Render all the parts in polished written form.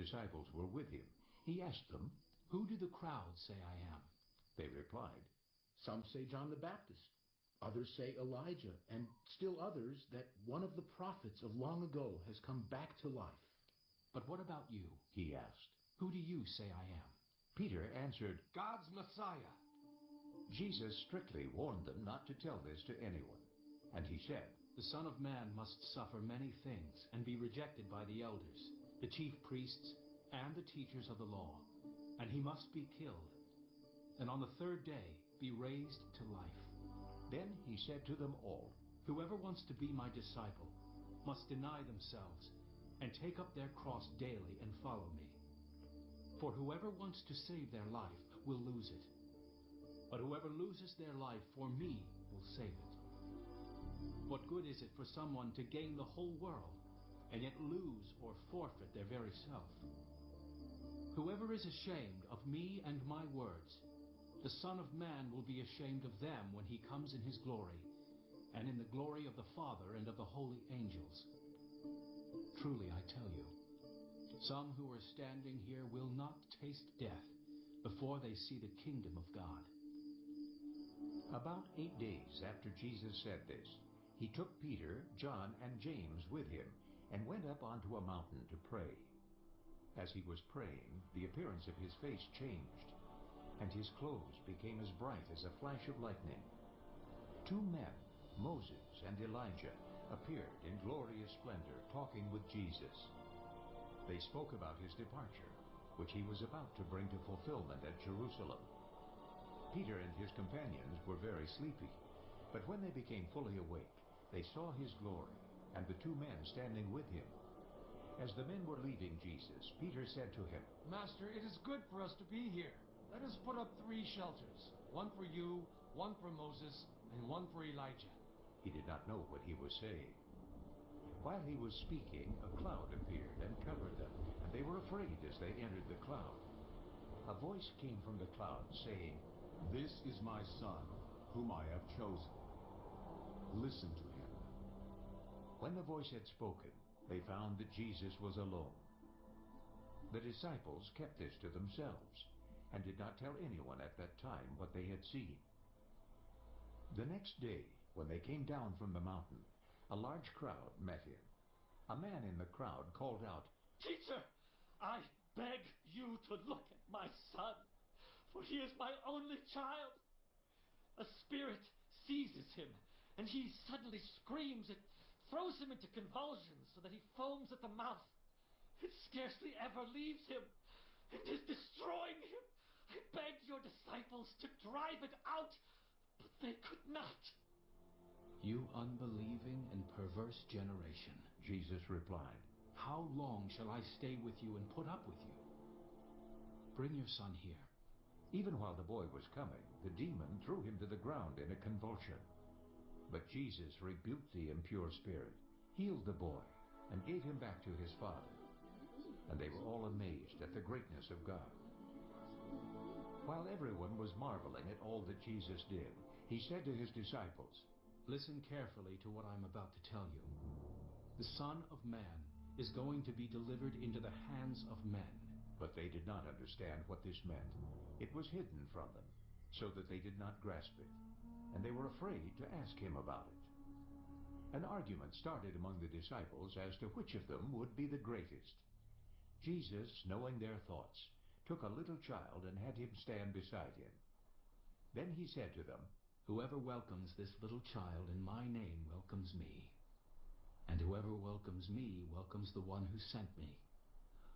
disciples were with him, he asked them, "Who do the crowd say I am?" They replied, "Some say John the Baptist, others say Elijah, and still others that one of the prophets of long ago has come back to life." "But what about you?" he asked. "Who do you say I am?" Peter answered, "God's Messiah." Jesus strictly warned them not to tell this to anyone. And he said, "The Son of Man must suffer many things and be rejected by the elders, the chief priests, and the teachers of the law. And he must be killed, and on the third day be raised to life." Then he said to them all, "Whoever wants to be my disciple must deny themselves and take up their cross daily and follow me. For whoever wants to save their life will lose it. But whoever loses their life for me will save it. What good is it for someone to gain the whole world and yet lose or forfeit their very self? Whoever is ashamed of me and my words, the Son of Man will be ashamed of them when he comes in his glory, and in the glory of the Father and of the holy angels. Truly I tell you, some who are standing here will not taste death before they see the kingdom of God." About 8 days after Jesus said this, he took Peter, John, and James with him and went up onto a mountain to pray. As he was praying, the appearance of his face changed, and his clothes became as bright as a flash of lightning. 2 men, Moses and Elijah, appeared in glorious splendor, talking with Jesus. They spoke about his departure, which he was about to bring to fulfillment at Jerusalem. Peter and his companions were very sleepy, but when they became fully awake, they saw his glory and the 2 men standing with him. As the men were leaving Jesus, Peter said to him, "Master, it is good for us to be here. Let us put up 3 shelters, one for you, one for Moses, and one for Elijah." He did not know what he was saying. While he was speaking, a cloud appeared and covered them, and they were afraid as they entered the cloud. A voice came from the cloud saying, "This is my Son, whom I have chosen. Listen to him." When the voice had spoken, they found that Jesus was alone. The disciples kept this to themselves and did not tell anyone at that time what they had seen. The next day, when they came down from the mountain, a large crowd met him. A man in the crowd called out, "Teacher, I beg you to look at my son, for he is my only child. A spirit seizes him, and he suddenly screams. It throws him into convulsions so that he foams at the mouth. It scarcely ever leaves him and is destroying him. I begged your disciples to drive it out, but they could not." "You unbelieving and perverse generation," Jesus replied, "how long shall I stay with you and put up with you? Bring your son here." Even while the boy was coming, the demon threw him to the ground in a convulsion. But Jesus rebuked the impure spirit, healed the boy, and gave him back to his father. And they were all amazed at the greatness of God. While everyone was marveling at all that Jesus did, he said to his disciples, "Listen carefully to what I am about to tell you. The Son of Man is going to be delivered into the hands of men." But they did not understand what this meant. It was hidden from them, so that they did not grasp it, and they were afraid to ask him about it. An argument started among the disciples as to which of them would be the greatest. Jesus, knowing their thoughts, took a little child and had him stand beside him. Then he said to them, "Whoever welcomes this little child in my name welcomes me. And whoever welcomes me welcomes the one who sent me.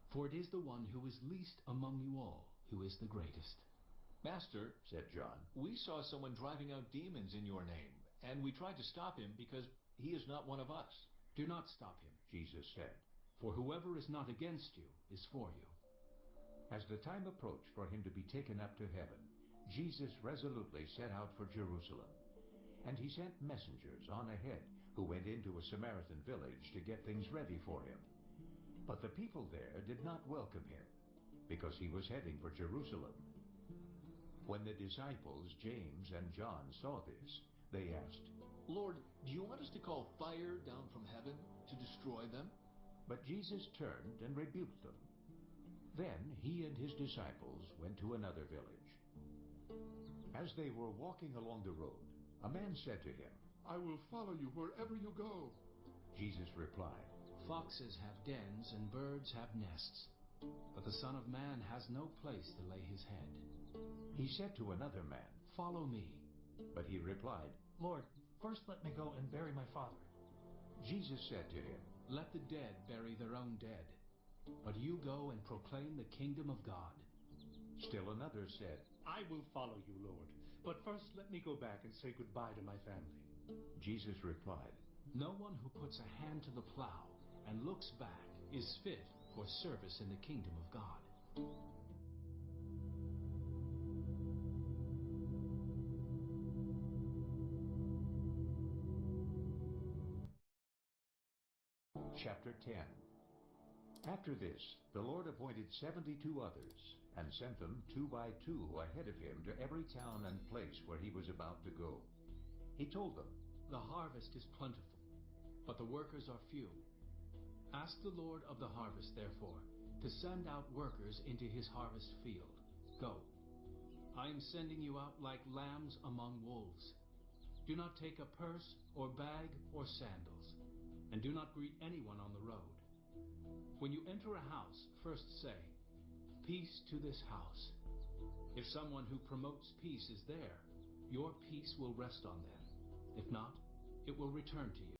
For it is the one who is least among you all who is the greatest." "Master," said John, "we saw someone driving out demons in your name, and we tried to stop him because he is not one of us." "Do not stop him," Jesus said, "for whoever is not against you is for you." As the time approached for him to be taken up to heaven, Jesus resolutely set out for Jerusalem. And he sent messengers on ahead who went into a Samaritan village to get things ready for him. But the people there did not welcome him, because he was heading for Jerusalem. When the disciples, James and John, saw this, they asked, "Lord, do you want us to call fire down from heaven to destroy them?" But Jesus turned and rebuked them. Then he and his disciples went to another village. As they were walking along the road, a man said to him, I will follow you wherever you go. Jesus replied, Foxes have dens and birds have nests, but the Son of Man has no place to lay his head. He said to another man, Follow me. but he replied, Lord, first let me go and bury my father. Jesus said to him, Let the dead bury their own dead, but you go and proclaim the kingdom of God. Still another said, I will follow you, Lord, but first let me go back and say goodbye to my family. Jesus replied, No one who puts a hand to the plow and looks back is fit for service in the kingdom of God. Chapter 10. After this, the Lord appointed 72 others, and sent them 2 by 2 ahead of him to every town and place where he was about to go. He told them, The harvest is plentiful, but the workers are few. Ask the Lord of the harvest, therefore, to send out workers into his harvest field. Go. I am sending you out like lambs among wolves. Do not take a purse or bag or sandals, and do not greet anyone on the road. When you enter a house, first say, Peace to this house. If someone who promotes peace is there, your peace will rest on them. If not, it will return to you.